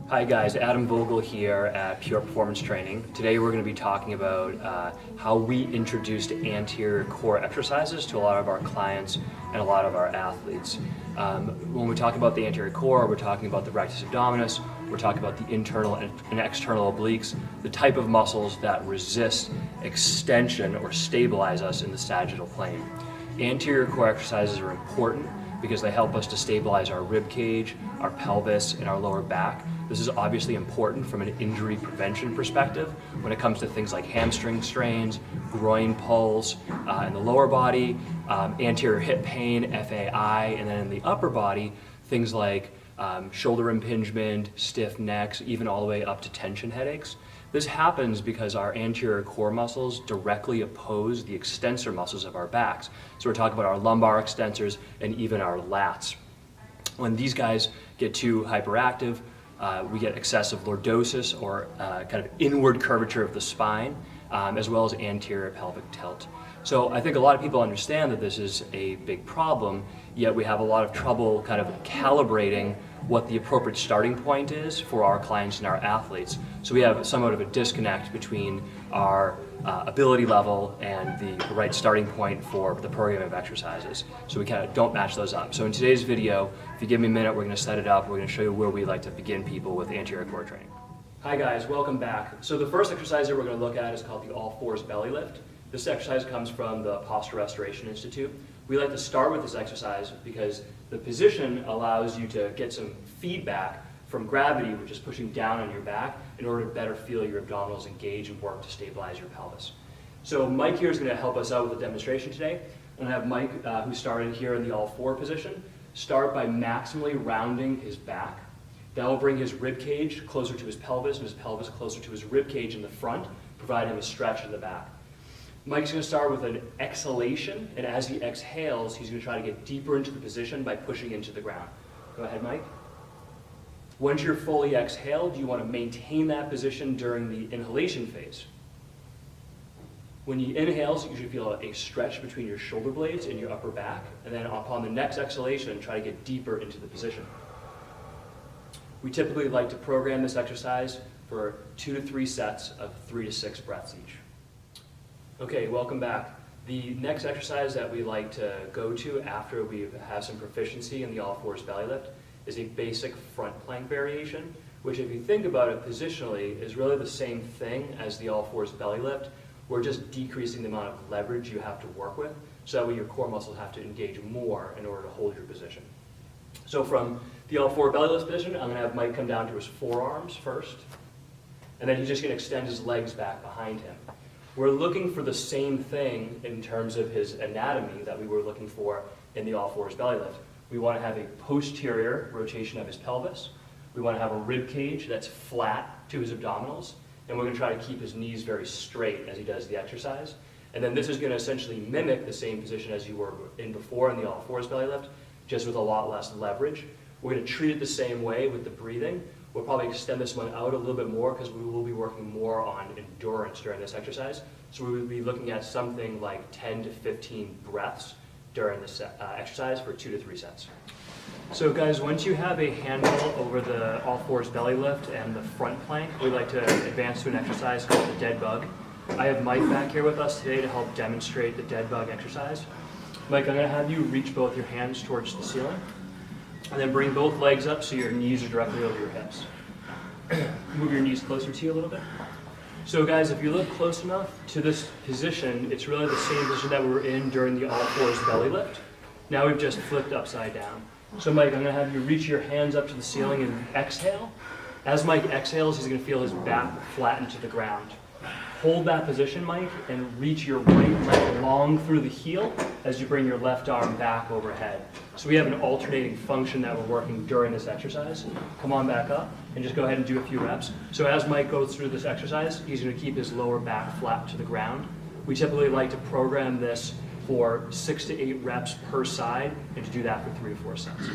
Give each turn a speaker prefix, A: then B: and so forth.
A: Hi guys, Adam Vogel here at Pure Performance Training. Today we're going to be talking about how we introduced anterior core exercises to a lot of our clients and a lot of our athletes. When we talk about the anterior core, we're talking about the rectus abdominis, we're talking about the internal and external obliques, the type of muscles that resist extension or stabilize us in the sagittal plane. Anterior core exercises are important because they help us to stabilize our rib cage, our pelvis, and our lower back. This is obviously important from an injury prevention perspective when it comes to things like hamstring strains, groin pulls in the lower body, anterior hip pain, FAI, and then in the upper body, things like shoulder impingement, stiff necks, even all the way up to tension headaches. This happens because our anterior core muscles directly oppose the extensor muscles of our backs. So we're talking about our lumbar extensors and even our lats. When these guys get too hyperactive, we get excessive lordosis or kind of inward curvature of the spine, as well as anterior pelvic tilt. So I think a lot of people understand that this is a big problem, yet we have a lot of trouble kind of calibrating what the appropriate starting point is for our clients and our athletes. So we have somewhat of a disconnect between our ability level and the right starting point for the program of exercises. So we kind of don't match those up. So in today's video, if you give me a minute, we're going to set it up. We're going to show you where we like to begin people with anterior core training. Hi guys, welcome back. So the first exercise that we're going to look at is called the all fours belly lift. This exercise comes from the Posture Restoration Institute. We like to start with this exercise because the position allows you to get some feedback from gravity, which is pushing down on your back, in order to better feel your abdominals engage and work to stabilize your pelvis. So Mike here is going to help us out with the demonstration today. I'm going to have Mike, who started here in the all four position, start by maximally rounding his back. That will bring his rib cage closer to his pelvis and his pelvis closer to his rib cage in the front, provide him a stretch in the back. Mike's going to start with an exhalation, and as he exhales, he's going to try to get deeper into the position by pushing into the ground. Go ahead, Mike. Once you're fully exhaled, you want to maintain that position during the inhalation phase. When you inhale, you should feel a stretch between your shoulder blades and your upper back, and then upon the next exhalation, try to get deeper into the position. We typically like to program this exercise for 2 to 3 sets of 3 to 6 breaths each. Okay, welcome back. The next exercise that we like to go to after we have some proficiency in the all fours belly lift is a basic front plank variation, which if you think about it positionally is really the same thing as the all fours belly lift. We're just decreasing the amount of leverage you have to work with, so that way your core muscles have to engage more in order to hold your position. So from the all four belly lift position, I'm going to have Mike come down to his forearms first, and then he's just going to extend his legs back behind him. We're looking for the same thing in terms of his anatomy that we were looking for in the all fours belly lift. We want to have a posterior rotation of his pelvis. We want to have a rib cage that's flat to his abdominals. And we're going to try to keep his knees very straight as he does the exercise. And then this is going to essentially mimic the same position as you were in before in the all fours belly lift, just with a lot less leverage. We're going to treat it the same way with the breathing. We'll probably extend this one out a little bit more because we will be working more on endurance during this exercise. So we will be looking at something like 10 to 15 breaths during this exercise for 2 to 3 sets. So guys, once you have a handle over the all fours belly lift and the front plank, we like to advance to an exercise called the dead bug. I have Mike back here with us today to help demonstrate the dead bug exercise. Mike, I'm going to have you reach both your hands towards the ceiling. And then bring both legs up so your knees are directly over your hips. Move your knees closer to you a little bit. So guys, if you look close enough to this position, it's really the same position that we were in during the all fours belly lift. Now we've just flipped upside down. So Mike, I'm going to have you reach your hands up to the ceiling and exhale. As Mike exhales, he's going to feel his back flatten to the ground. Hold that position, Mike, and reach your right leg long through the heel as you bring your left arm back overhead. So we have an alternating function that we're working during this exercise. Come on back up and just go ahead and do a few reps. So as Mike goes through this exercise, he's going to keep his lower back flat to the ground. We typically like to program this for 6 to 8 reps per side and to do that for 3 to 4 sets.